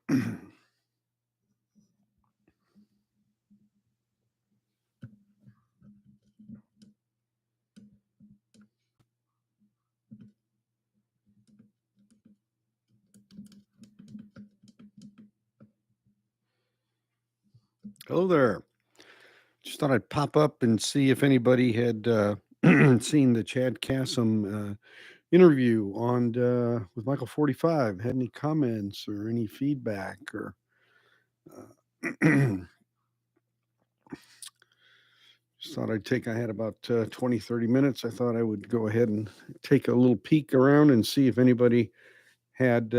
Hello there. Just thought I'd pop up and see if anybody had seen the Chad Kassem interview on with Michael 45. Had any comments or any feedback or just thought I'd take. I had about 20, 30 minutes. I thought I would go ahead and take a little peek around and see if anybody had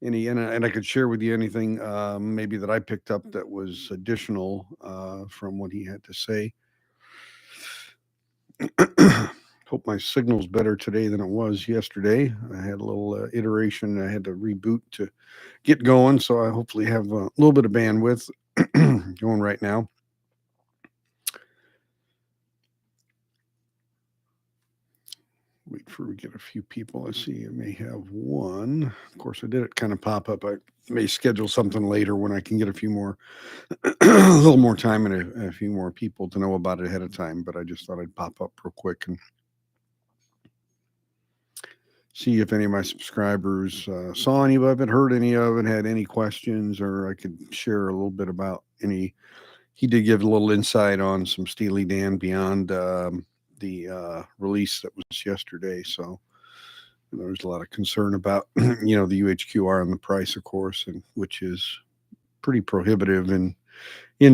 any, and I could share with you anything maybe that I picked up that was additional from what he had to say. Hope my signal's better today than it was yesterday. I had a little iteration. I had to reboot to get going, so I hopefully have a little bit of bandwidth going right now. Wait for we get a few people. I see I may have one. Of course, I did it kind of pop up. I may schedule something later when I can get a few more, a little more time and a few more people to know about it ahead of time. But I just thought I'd pop up real quick and see if any of my subscribers saw any of it, heard any of it, had any questions, or I could share a little bit about any. He did give a little insight on some Steely Dan beyond the release that was yesterday. So there's a lot of concern about the UHQR and the price, of course, and which is pretty prohibitive in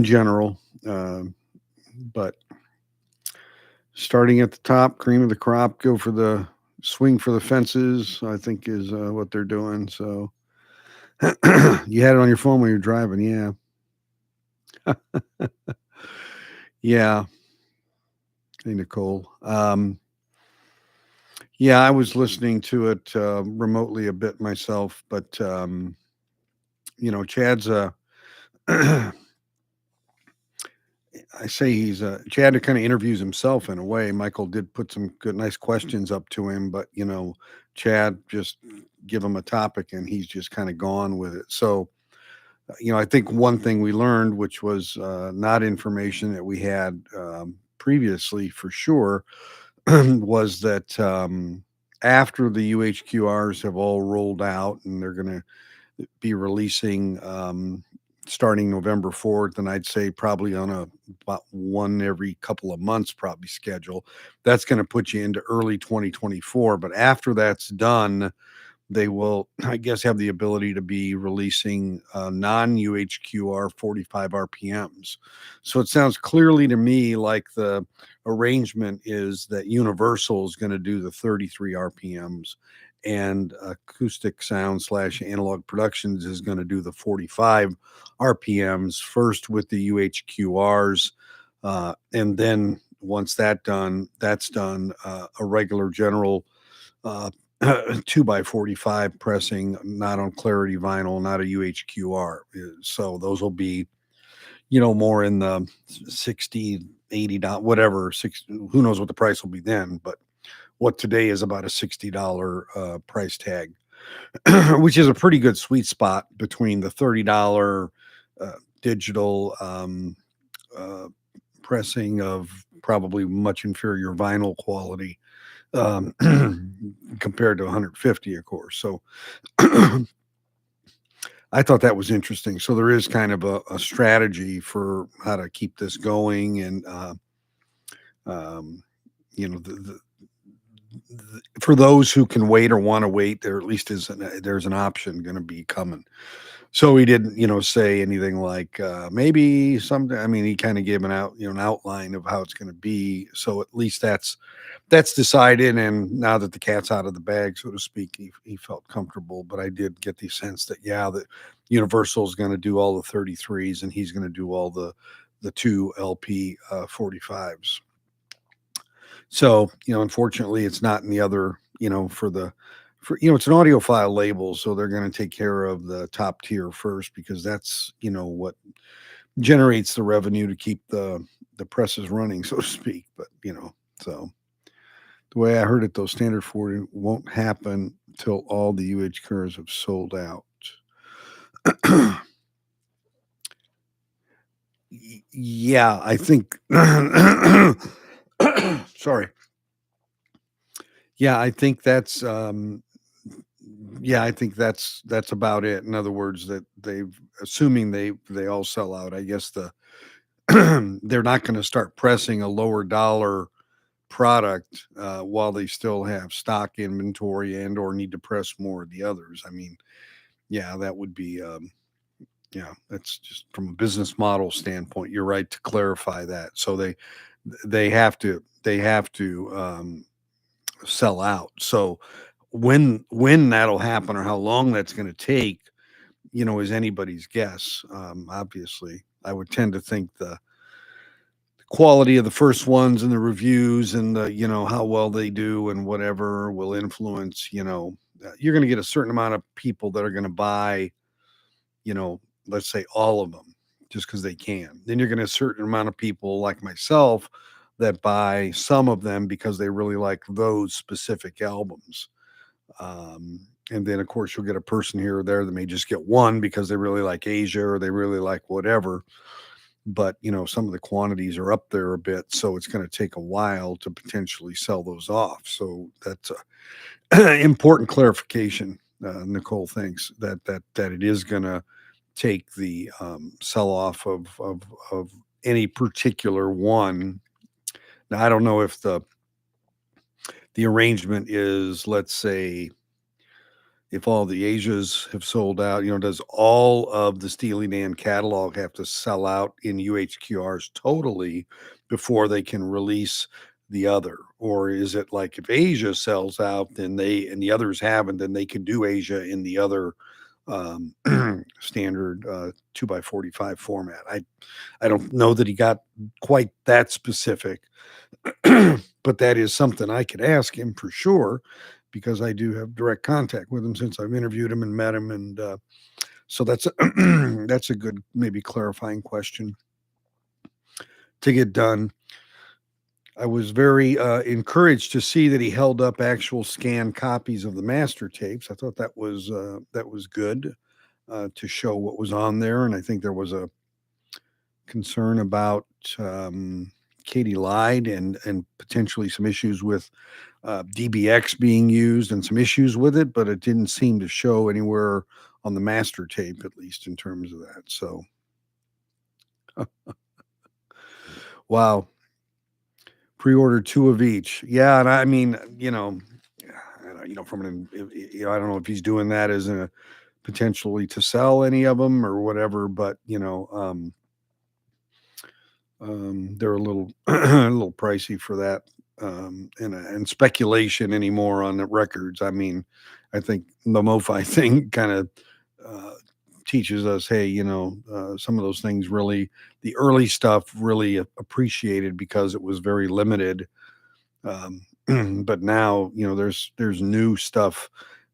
general. But starting at the top, cream of the crop, go for the swing for the fences, I think is what they're doing. So you had it on your phone when you're driving. Yeah. Yeah. Hey, Nicole. Yeah, I was listening to it remotely a bit myself, but Chad's I say he's Chad kind of interviews himself in a way. Michael did put some good, nice questions up to him, but Chad just give him a topic and he's just kind of gone with it. So, I think one thing we learned, which was not information that we had previously for sure, was that after the UHQRs have all rolled out and they're going to be releasing starting November 4th, and I'd say probably on about one every couple of months probably schedule. That's going to put you into early 2024. But after that's done, they will, I guess, have the ability to be releasing non-UHQR 45 RPMs. So it sounds clearly to me like the arrangement is that Universal is going to do the 33 RPMs and Acoustic Sound / Analog Productions is going to do the 45 RPMs first with the UHQRs. And then once that's done, a regular general 2x45 pressing, not on Clarity vinyl, not a UHQR. So those will be, more in the 60, $80, whatever, who knows what the price will be then, but what today is about a $60 price tag, which is a pretty good sweet spot between the $30 digital pressing of probably much inferior vinyl quality compared to 150, of course. So I thought that was interesting. So there is kind of a strategy for how to keep this going, and for those who can wait or want to wait, there at least there's an option going to be coming. So he didn't, say anything like maybe someday. I mean, he kind of gave an outline of how it's going to be. So at least that's decided. And now that the cat's out of the bag, so to speak, he felt comfortable. But I did get the sense that that Universal is going to do all the 33s and he's going to do all the two LP 45s. So, unfortunately, it's not in the other, it's an audiophile label, so they're going to take care of the top tier first because that's, what generates the revenue to keep the presses running, so to speak. But, so the way I heard it, though, standard 40 won't happen till all the UH curves have sold out. Yeah, I think sorry. Yeah, I think that's, yeah, I think that's about it. In other words, that they've assuming they all sell out, I guess they're not gonna start pressing a lower dollar product, while they still have stock inventory and or need to press more of the others. I mean, yeah, that would be, yeah, that's just from a business model standpoint, you're right to clarify that. So they have to sell out. So when that'll happen or how long that's gonna take, is anybody's guess. Obviously, I would tend to think the quality of the first ones and the reviews and how well they do and whatever will influence, you're going to get a certain amount of people that are going to buy, you know let's say all of them just because they can. Then you're going to a certain amount of people like myself that buy some of them because they really like those specific albums. And then of course you'll get a person here or there that may just get one because they really like Asia or they really like whatever. But some of the quantities are up there a bit, so it's going to take a while to potentially sell those off. So that's a important clarification. Nicole thinks that it is going to take the sell off of any particular one. Now I don't know if the arrangement is, let's say, if all the Asias have sold out, does all of the Steely Dan catalog have to sell out in UHQRs totally before they can release the other? Or is it like if Asia sells out, then they and the others haven't, then they can do Asia in the other um, standard 2x45 format? I don't know that he got quite that specific, but that is something I could ask him for sure because I do have direct contact with him since I've interviewed him and met him, and so that's that's a good maybe clarifying question to get done. I was very encouraged to see that he held up actual scanned copies of the master tapes. I thought that was good to show what was on there, and I think there was a concern about Katie lied and potentially some issues with DBX being used and some issues with it, but it didn't seem to show anywhere on the master tape, at least in terms of that. So, wow, pre-order two of each. Yeah, and I mean, from I don't know if he's doing that as a potentially to sell any of them or whatever, but they're a little a little pricey for that, and speculation anymore on the records. I mean, I think the MoFi thing kind of uh, teaches us, hey, some of those things really, the early stuff really appreciated because it was very limited. Um, but now, there's new stuff.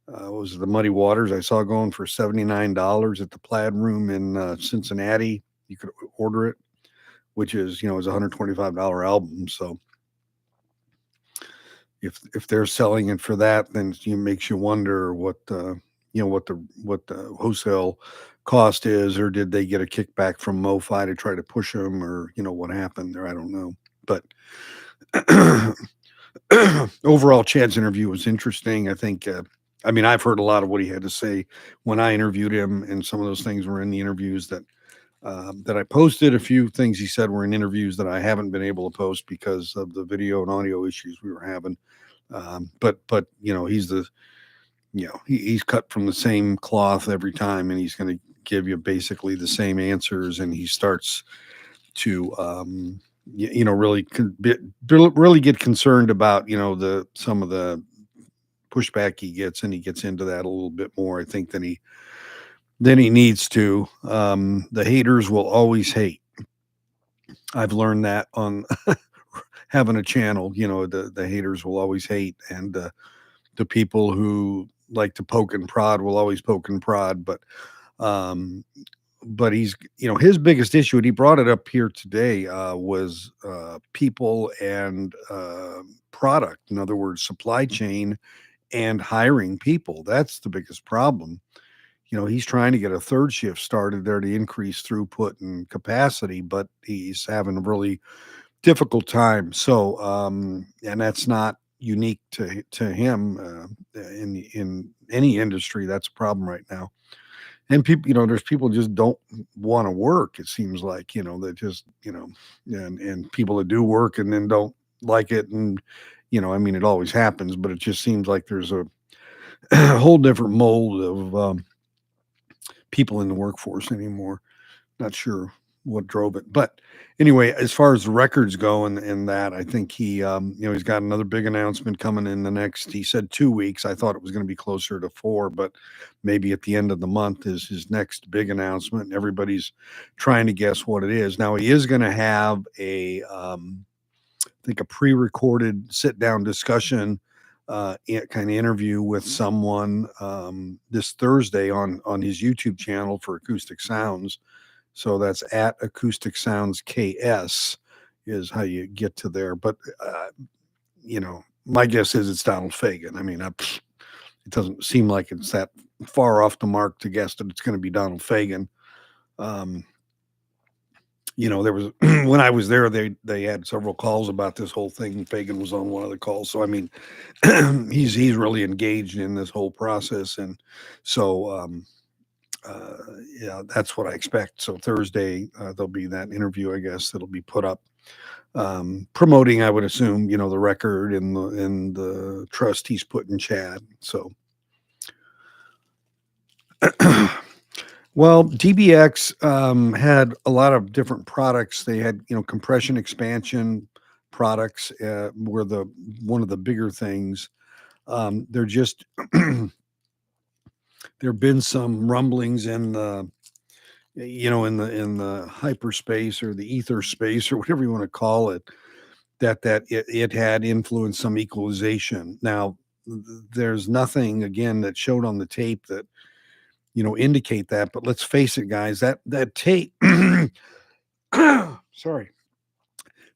What was it, the Muddy Waters I saw going for $79 at the Plaid Room in Cincinnati. You could order it, which is a $125 album. So if they're selling it for that, then it makes you wonder what the wholesale cost is, or did they get a kickback from MoFi to try to push them, or what happened there? I don't know, but overall, Chad's interview was interesting. I think. I mean, I've heard a lot of what he had to say when I interviewed him, and some of those things were in the interviews that I posted. A few things he said were in interviews that I haven't been able to post because of the video and audio issues we were having. But he's cut from the same cloth every time, and he's going to give you basically the same answers. And he starts to really really get concerned about the some of the pushback he gets, and he gets into that a little bit more, I think, than he needs to. The haters will always hate. I've learned that on having a channel. The haters will always hate, and the people who like to poke and prod will always poke and prod. Um, but he's, his biggest issue, and he brought it up here today, was people and product. In other words, supply chain and hiring people. That's the biggest problem. He's trying to get a third shift started there to increase throughput and capacity, but he's having a really difficult time. So, and that's not unique to him. In any industry, that's a problem right now. And people, there's people just don't want to work. It seems like, they just, and people that do work and then don't like it. And, I mean, it always happens, but it just seems like there's a, a whole different mold of people in the workforce anymore. Not sure what drove it, but anyway, as far as the records go and that, I think he's got another big announcement coming in the next. He said 2 weeks. I thought it was going to be closer to 4, but maybe at the end of the month is his next big announcement. And everybody's trying to guess what it is. Now he is going to have I think a pre-recorded sit-down discussion, kind of interview with someone this Thursday on his YouTube channel for Acoustic Sounds. So that's at Acoustic Sounds KS is how you get to there. But my guess is it's Donald Fagen. I mean, it doesn't seem like it's that far off the mark to guess that it's going to be Donald Fagen. Um, there was when I was there, they had several calls about this whole thing. Fagan was on one of the calls, so I mean, he's really engaged in this whole process, and so uh, yeah, that's what I expect. So Thursday there'll be that interview, I guess, that'll be put up, promoting, I would assume, the record and the trust he's put in Chad. So. Well, DBX had a lot of different products. They had, compression expansion products were the one of the bigger things. They're just there've been some rumblings in the in the hyperspace or the ether space or whatever you want to call it, that it had influenced some equalization. Now, there's nothing again that showed on the tape that indicate that. But let's face it, guys, that tape, sorry,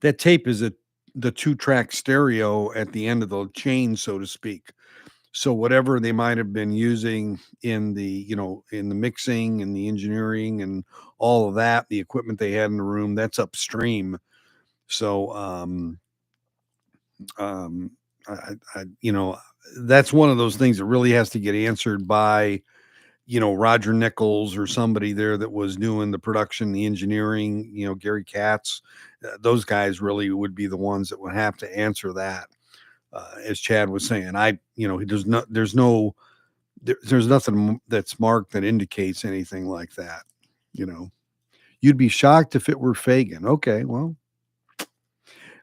that tape is the 2-track stereo at the end of the chain, so to speak. So whatever they might have been using in the mixing and the engineering and all of that, the equipment they had in the room, that's upstream. So um, that's one of those things that really has to get answered by Roger Nichols or somebody there that was doing the production, the engineering, Gary Katz. Those guys really would be the ones that would have to answer that. As Chad was saying, there's nothing that's marked that indicates anything like that. You know, you'd be shocked if it were Fagan. Okay, well,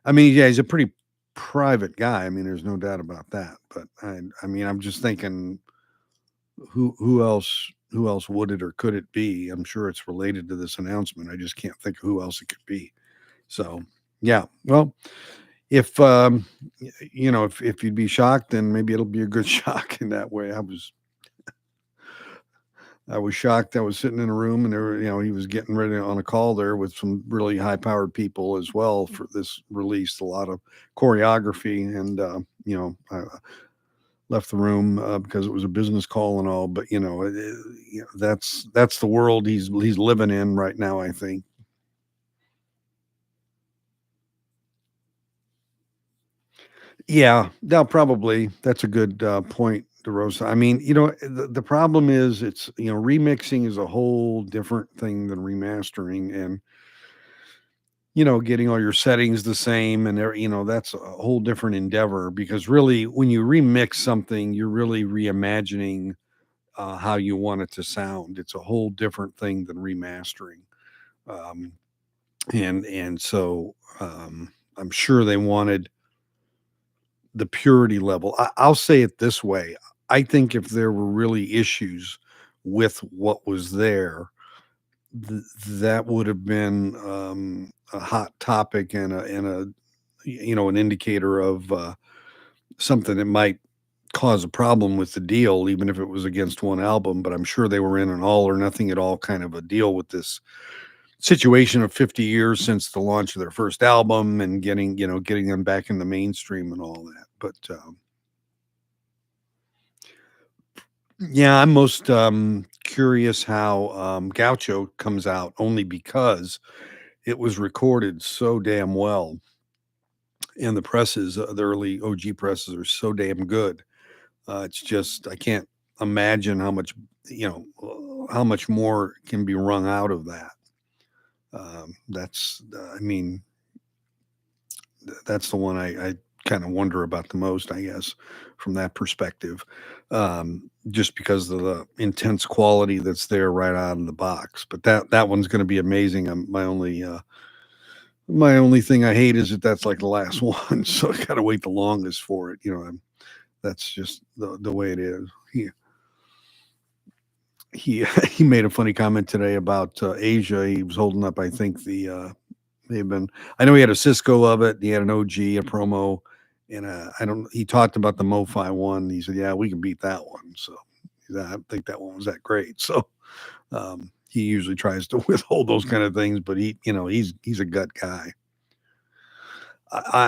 I mean, yeah, he's a pretty private guy. I mean, there's no doubt about that. But I mean, I'm just thinking, who else would it or could it be? I'm sure it's related to this announcement. I just can't think of who else it could be. So yeah, well, if if you'd be shocked, then maybe it'll be a good shock in that way. I was shocked. I was sitting in a room and he was getting ready on a call there with some really high powered people as well for this release, a lot of choreography. And, I left the room because it was a business call and all, but that's the world he's living in right now, I think. Yeah, no, probably. That's a good point, DeRosa. I mean, the problem is it's, remixing is a whole different thing than remastering, and, getting all your settings the same and that's a whole different endeavor because really when you remix something, you're really reimagining how you want it to sound. It's a whole different thing than remastering. Um, and so I'm sure they wanted the purity level. I'll say it this way. I think if there were really issues with what was there, that would have been a hot topic and a an indicator of something that might cause a problem with the deal, even if it was against one album. But I'm sure they were in an all or nothing at all kind of a deal with this situation of 50 years since the launch of their first album and getting them back in the mainstream and all that. But yeah, I'm most curious how Gaucho comes out only because it was recorded so damn well, and the presses, the early OG presses, are so damn good. It's just I can't imagine how much how much more can be wrung out of that. That's I mean that's the one I kind of wonder about the most, I guess, from that perspective, just because of the intense quality that's there right out of the box. But that one's going to be amazing. My only thing I hate is that that's like the last one, so I got to wait the longest for it. That's just the way it is. He he made a funny comment today about Asia. He was holding up, I think they've been. I know he had a Cisco of it. He had an OG, a promo, and I don't. He talked about the MoFi one. He said, "Yeah, we can beat that one." So I don't think that one was that great. So he usually tries to withhold those kind of things, but he's a gut guy.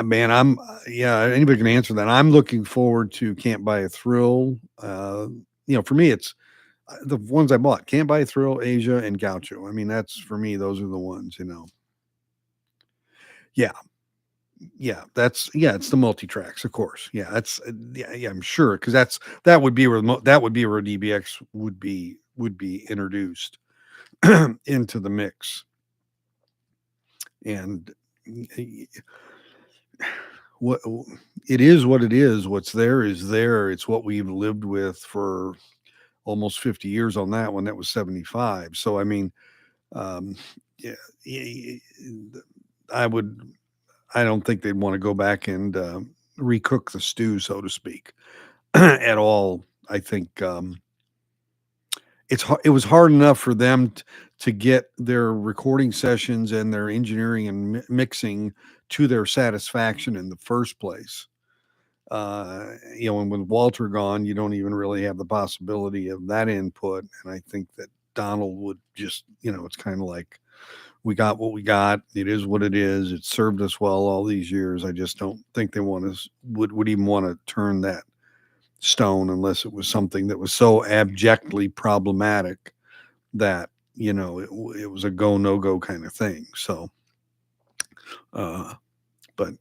Man, yeah. Anybody can answer that. I'm looking forward to Can't Buy a Thrill. For me, it's the ones I bought: Can't Buy a Thrill, Asia, and Gaucho. I mean, that's for me. Those are the ones. Yeah, yeah, it's the multi tracks, of course. Yeah, that's yeah, I'm sure because that would be where that would be where DBX would be introduced into the mix, and what it is, what it is, what's there is there. It's what we've lived with for almost 50 years on that one. That was 75. So I mean, um, yeah, I would. I don't think they'd want to go back and recook the stew, so to speak, at all. I think it was hard enough for them to get their recording sessions and their engineering and mixing to their satisfaction in the first place. And with Walter gone, you don't even really have the possibility of that input. And I think that Donald would just, it's kind of like we got what we got. It is what it is. It served us well all these years. I just don't think they would even want to turn that stone unless it was something that was so abjectly problematic that it was a go no go kind of thing. So, uh, but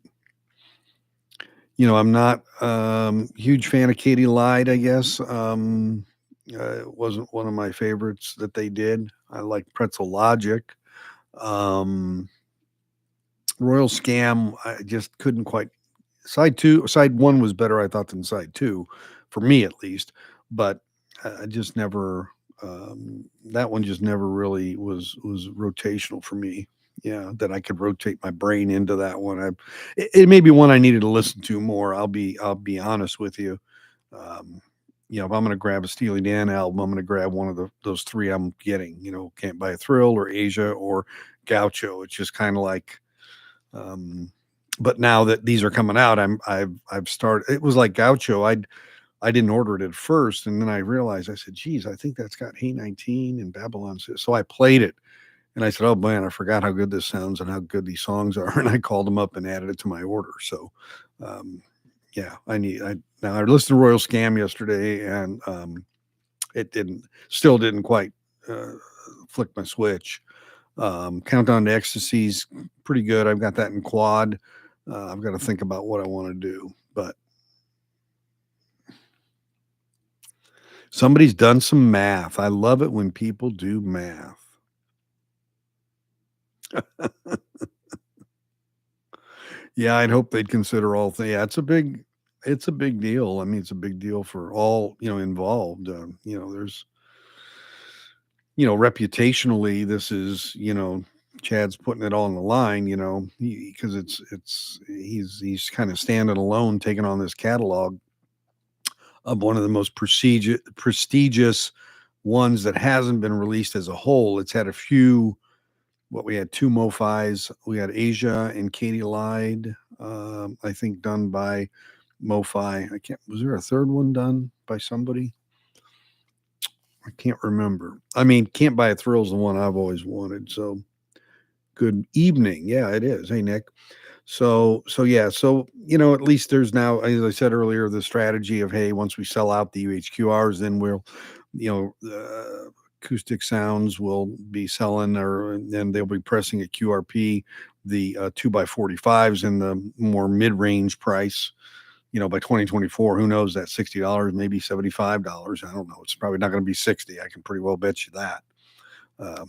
I'm not huge fan of Katie Lied. I guess it wasn't one of my favorites that they did. I like Pretzel Logic. Um, Royal Scam, I just couldn't quite. Side one was better, I thought, than side two, for me at least. But I just never. That one just never really was rotational for me. Yeah, that I could rotate my brain into that one. It may be one I needed to listen to more. I'll be honest with you. Um, if I'm going to grab a Steely Dan album, I'm going to grab one of those three I'm getting. Can't Buy a Thrill or Asia or Gaucho. It's just kind of like but now that these are coming out, I've started. It was like Gaucho. I didn't order it at first, and then I realized I said, "Geez, I think that's got Hey 19 and Babylon." So I played it, and I said, "Oh man, I forgot how good this sounds and how good these songs are." And I called them up and added it to my order. So, yeah, now I listened to Royal Scam yesterday, and it still didn't quite uh, flick my switch. Countdown to Ecstasy's pretty good. I've got that in quad. I've got to think about what I want to do, but somebody's done some math. I love it when people do math. Yeah, I'd hope they'd consider all things. Yeah, it's a big deal. I mean, it's a big deal for all involved. There's reputationally, this is Chad's putting it all on the line. Because he's kind of standing alone, taking on this catalog of one of the most prestigious ones that hasn't been released as a whole. It's had a few. What we had two MoFis. We had Asia and Katie Lied. I think done by MoFi. I can't. Was there a third one done by somebody? I can't remember. I mean, Can't Buy a Thrill is the one I've always wanted. So good evening. Yeah, it is. Hey, Nick. So yeah, so at least there's now, as I said earlier, the strategy of, hey, once we sell out the UHQRs, then we'll, acoustic sounds will be selling, or and they'll be pressing at QRP the 2x45s in the more mid-range price. By 2024, who knows, that $60, maybe $75. I don't know. It's probably not going to be 60. I can pretty well bet you that. Uh,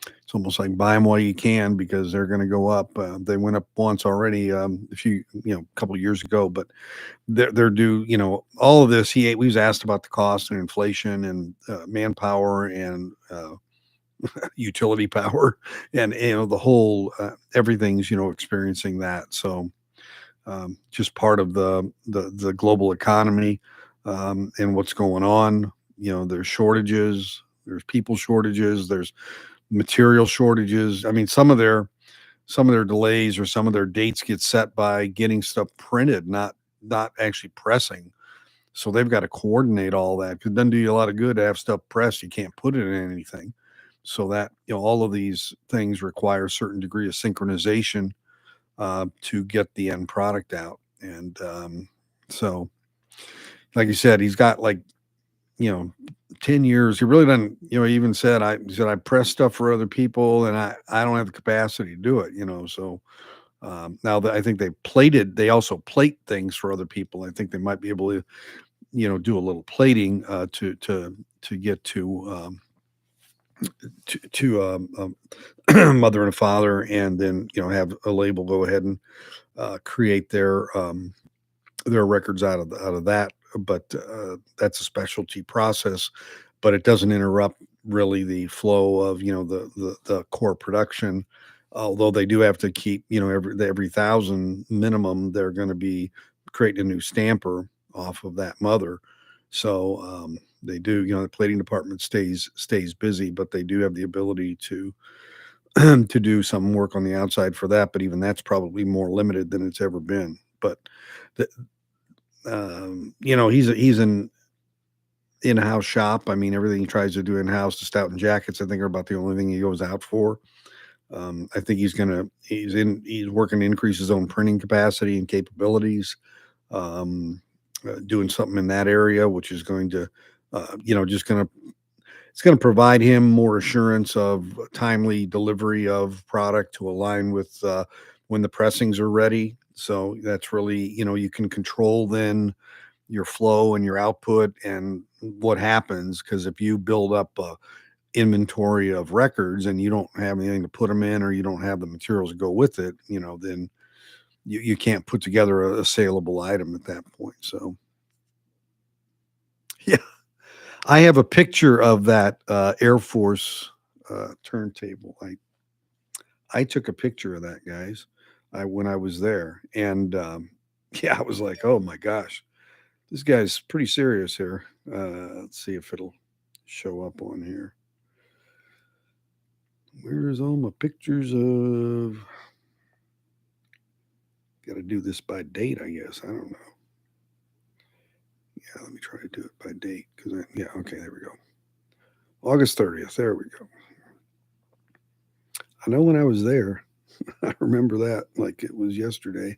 it's almost like buy them while you can, because they're going to go up. They went up once already, a couple of years ago, but they're due. All of this. We was asked about the cost and inflation and manpower and utility power, and the whole everything's experiencing that. So just part of the global economy and what's going on. There's shortages, there's people shortages, there's material shortages. I mean, some of their delays or some of their dates get set by getting stuff printed, not actually pressing. So they've got to coordinate all that, because it doesn't do you a lot of good to have stuff pressed. You can't put it in anything. So that, all of these things require a certain degree of synchronization to get the end product out. And so, like you said, he's got 10 years. He really doesn't, he even said, I press stuff for other people, and I don't have the capacity to do it, so now that I think they also plate things for other people. I think they might be able to, do a little plating to get to mother and a father, and then have a label go ahead and create their records out of that. But that's a specialty process, but it doesn't interrupt really the flow of the core production. Although they do have to keep every 1,000 minimum, they're going to be creating a new stamper off of that mother. So they do, the plating department stays busy, but they do have the ability to to do some work on the outside for that. But even that's probably more limited than it's ever been. But the, he's an in-house shop. I mean, everything he tries to do in-house. The Stout and Jackets, I think, are about the only thing he goes out for. I think he's working to increase his own printing capacity and capabilities, doing something in that area, which is going to, it's going to provide him more assurance of timely delivery of product to align with when the pressings are ready. So that's really, you can control then your flow and your output and what happens, because if you build up a inventory of records and you don't have anything to put them in, or you don't have the materials to go with it, then you can't put together a saleable item at that point. So yeah, I have a picture of that Air Force turntable. I took a picture of that, guys, when I was there, and yeah, I was like, oh my gosh, this guy's pretty serious here. Let's see if it'll show up on here. Where's all my pictures of? Got to do this by date, I guess. I don't know. Yeah, let me try to do it by date, yeah, okay, there we go. August 30th. There we go. I know when I was there. I remember that like it was yesterday.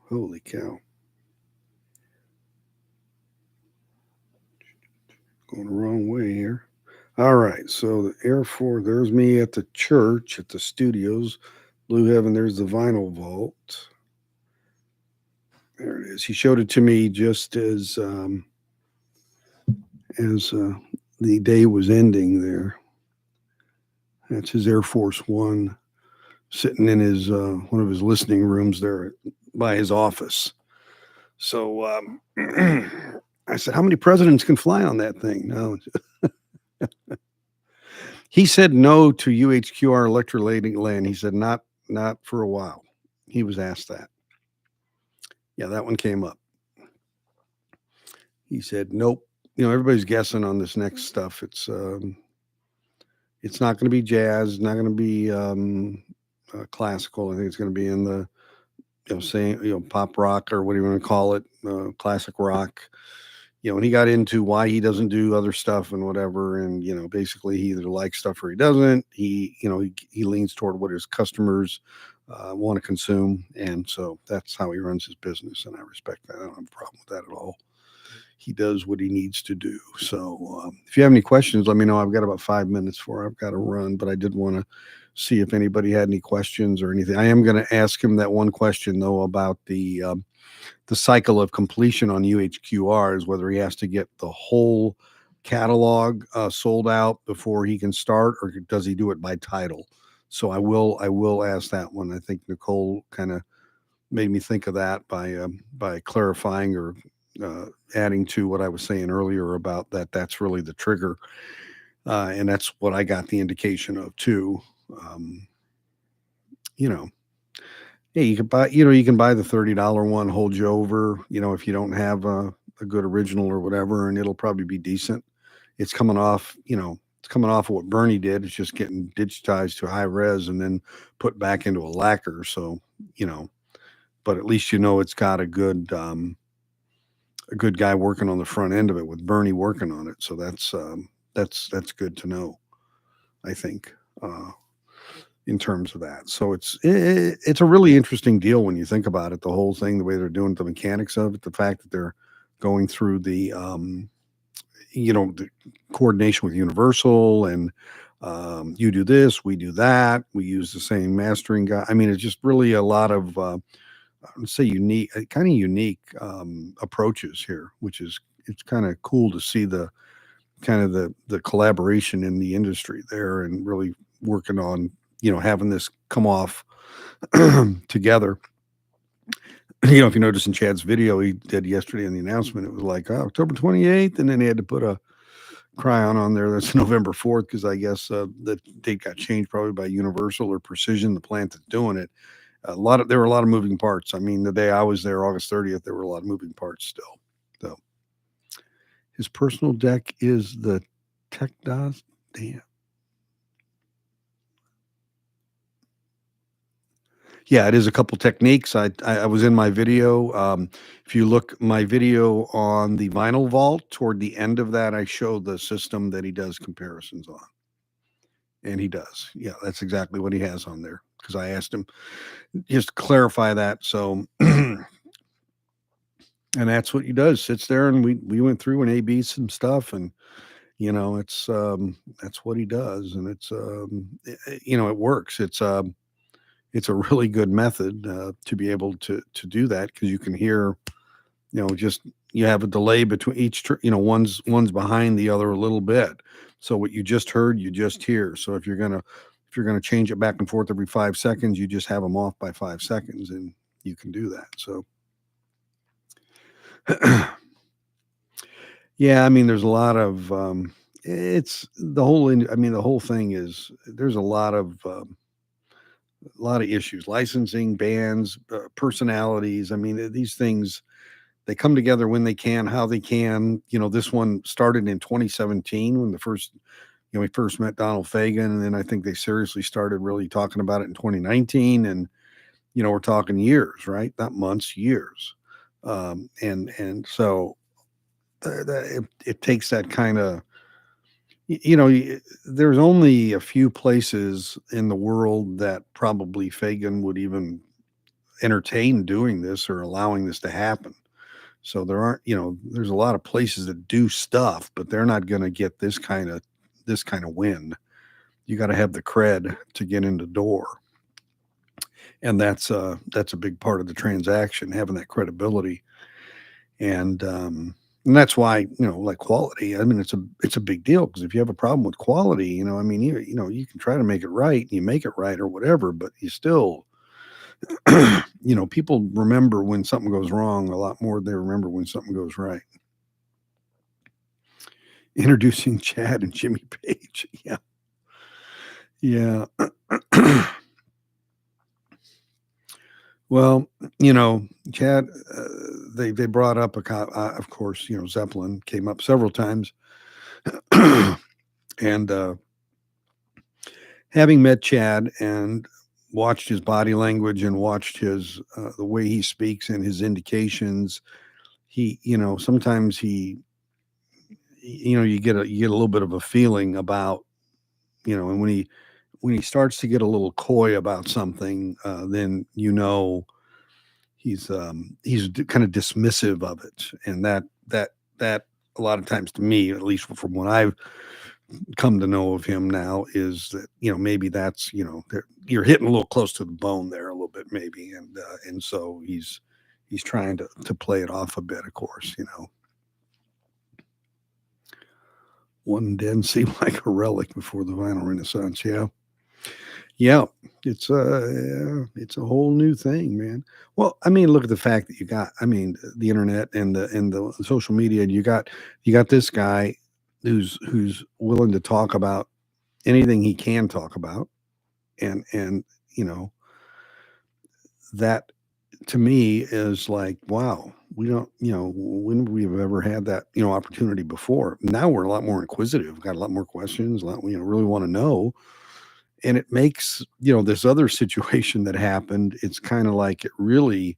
Holy cow. Going the wrong way here. All right, so the Air Force, there's me at the church, at the studios. Blue Heaven, there's the vinyl vault. There it is. He showed it to me just as the day was ending there. That's his Air Force One sitting in his one of his listening rooms there by his office. So I said, how many presidents can fly on that thing? No. He said no to UHQR electrolytic land. He said not for a while. He was asked that. Yeah, that one came up. He said nope. Everybody's guessing on this next stuff. It's not going to be jazz. Not going to be classical. I think it's going to be in the pop rock, or what do you want to call it, classic rock. And he got into why he doesn't do other stuff and whatever. And, basically he either likes stuff or he doesn't. He leans toward what his customers want to consume, and so that's how he runs his business, and I respect that. I don't have a problem with that at all. He does what he needs to do. So, if you have any questions, let me know. I've got about 5 minutes before I've got to run, but I did want to see if anybody had any questions or anything. I am going to ask him that one question though about the cycle of completion on UHQR, is whether he has to get the whole catalog sold out before he can start, or does he do it by title? So I will ask that one. I think Nicole kind of made me think of that by clarifying or adding to what I was saying earlier about that. That's really the trigger, and that's what I got the indication of too. Um, you know, yeah, you can buy the $30 one, hold you over, if you don't have a good original or whatever, and it'll probably be decent. It's coming off of what Bernie did. It's just getting digitized to high res and then put back into a lacquer. So, you know, but at least it's got a good guy working on the front end of it with Bernie working on it. So that's good to know, I think. In terms of that. So it's a really interesting deal when you think about it. The whole thing, the way they're doing it, the mechanics of it, the fact that they're going through the coordination with Universal, and you do this, we do that, we use the same mastering guy. I mean, it's just really a lot of I would say unique, kind of unique approaches here, which is it's kind of cool to see the collaboration in the industry there, and really working on having this come off together. If you notice in Chad's video he did yesterday in the announcement, it was like October 28th, and then he had to put a cryon on there that's November 4th, because I guess the date got changed probably by Universal or Precision, the plant that's doing it. There were a lot of moving parts. I mean, the day I was there, August 30th, there were a lot of moving parts still. So his personal deck is the Tech DOS. Damn. Yeah, it is a couple techniques. I was in my video. If you look my video on the vinyl vault, toward the end of that, I show the system that he does comparisons on, and he does. Yeah, that's exactly what he has on there, because I asked him just to clarify that. So, and that's what he does. Sits there, and we went through and A/B some stuff, and it's that's what he does, and it works. It's a really good method to be able to do that, because you can hear, just you have a delay between each, one's behind the other a little bit. So what you just heard, you just hear. So if you're gonna change it back and forth every 5 seconds, you just have them off by 5 seconds, and you can do that. So yeah, I mean, there's a lot of it's the whole. I mean, the whole thing is there's a lot of issues, licensing, bands, personalities. I mean, these things, they come together when they can, how they can. This one started in 2017 when we first met Donald Fagen, and then I think they seriously started really talking about it in 2019, and we're talking years, right? Not months, years. And so it takes that kind of, there's only a few places in the world that probably Fagan would even entertain doing this or allowing this to happen. So there's a lot of places that do stuff, but they're not going to get this kind of win. You got to have the cred to get in the door, and that's a big part of the transaction, having that credibility, and that's why like quality. I mean, it's a big deal, because if you have a problem with quality, I mean, you can try to make it right, and you make it right or whatever, but you still people remember when something goes wrong a lot more than they remember when something goes right. Introducing Chad and Jimmy Page. Yeah. Yeah. Well, Chad, they brought up of course, Zeppelin came up several times, and having met Chad and watched his body language and watched his the way he speaks and his indications, he, sometimes you get a little bit of a feeling about, and when he starts to get a little coy about something, then he's kind of dismissive of it, and that a lot of times to me, at least from what I've come to know of him now, is that maybe that's you're hitting a little close to the bone there a little bit maybe, and so he's trying to play it off a bit, of course. One den seemed like a relic before the vinyl renaissance. Yeah. Yeah, it's a whole new thing, man. Well, I mean, look at the fact that the internet and the social media, and you got this guy who's willing to talk about anything he can talk about, and you know that to me is like, wow, we don't, when we've ever had that opportunity before. Now we're a lot more inquisitive, got a lot more questions, a lot, really want to know, and it makes this other situation that happened, it's kind of like it really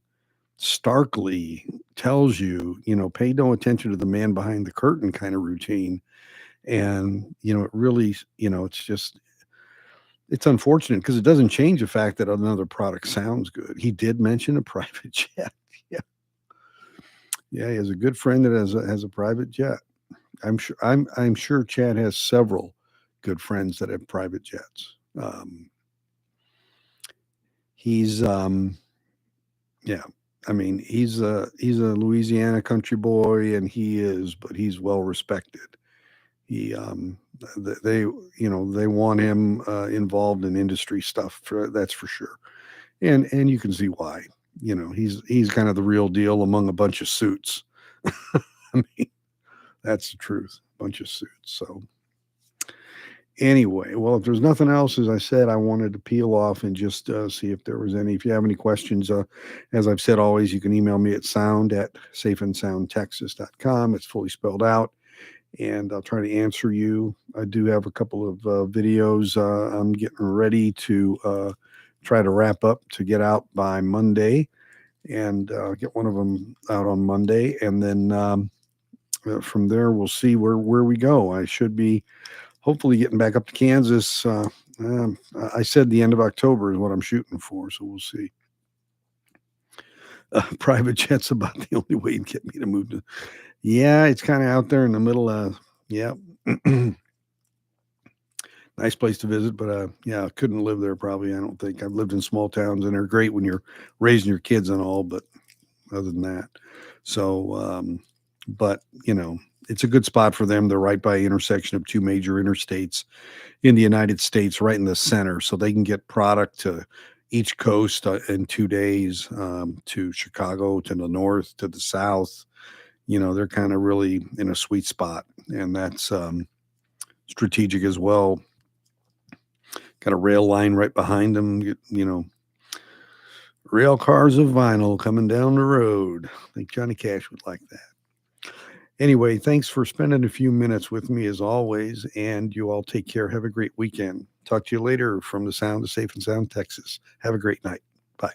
starkly tells you, pay no attention to the man behind the curtain kind of routine. And it really, it's unfortunate because it doesn't change the fact that another product sounds good. He did mention a private jet. Yeah, yeah, he has a good friend that has a private jet. I'm sure Chad has several good friends that have private jets. He's Yeah, I mean, he's a Louisiana country boy, and but he's well respected. He they they want him involved in industry stuff, that's for sure, and you can see why. He's kind of the real deal among a bunch of suits. I mean, that's the truth, bunch of suits. So anyway, well, if there's nothing else, as I said, I wanted to peel off and just see if there was any. If you have any questions, as I've said, always, you can email me at sound@safeandsoundtexas.com. It's fully spelled out, and I'll try to answer you. I do have a couple of videos I'm getting ready to try to wrap up to get out by Monday, and get one of them out on Monday, and then from there we'll see where we go. I should be hopefully getting back up to Kansas. I said the end of October is what I'm shooting for, so we'll see. Private jet's about the only way to get me to move to. Yeah, it's kind of out there in the middle of. Yeah. Nice place to visit, but yeah, couldn't live there probably. I don't think. I've lived in small towns, and they're great when you're raising your kids and all, but other than that, so but it's a good spot for them. They're right by intersection of two major interstates in the United States, right in the center, so they can get product to each coast in 2 days, to Chicago, to the north, to the south. They're kind of really in a sweet spot, and that's strategic as well. Got a rail line right behind them. Rail cars of vinyl coming down the road. I think Johnny Cash would like that. Anyway, thanks for spending a few minutes with me as always, and you all take care. Have a great weekend. Talk to you later from the sound of Safe and Sound, Texas. Have a great night. Bye.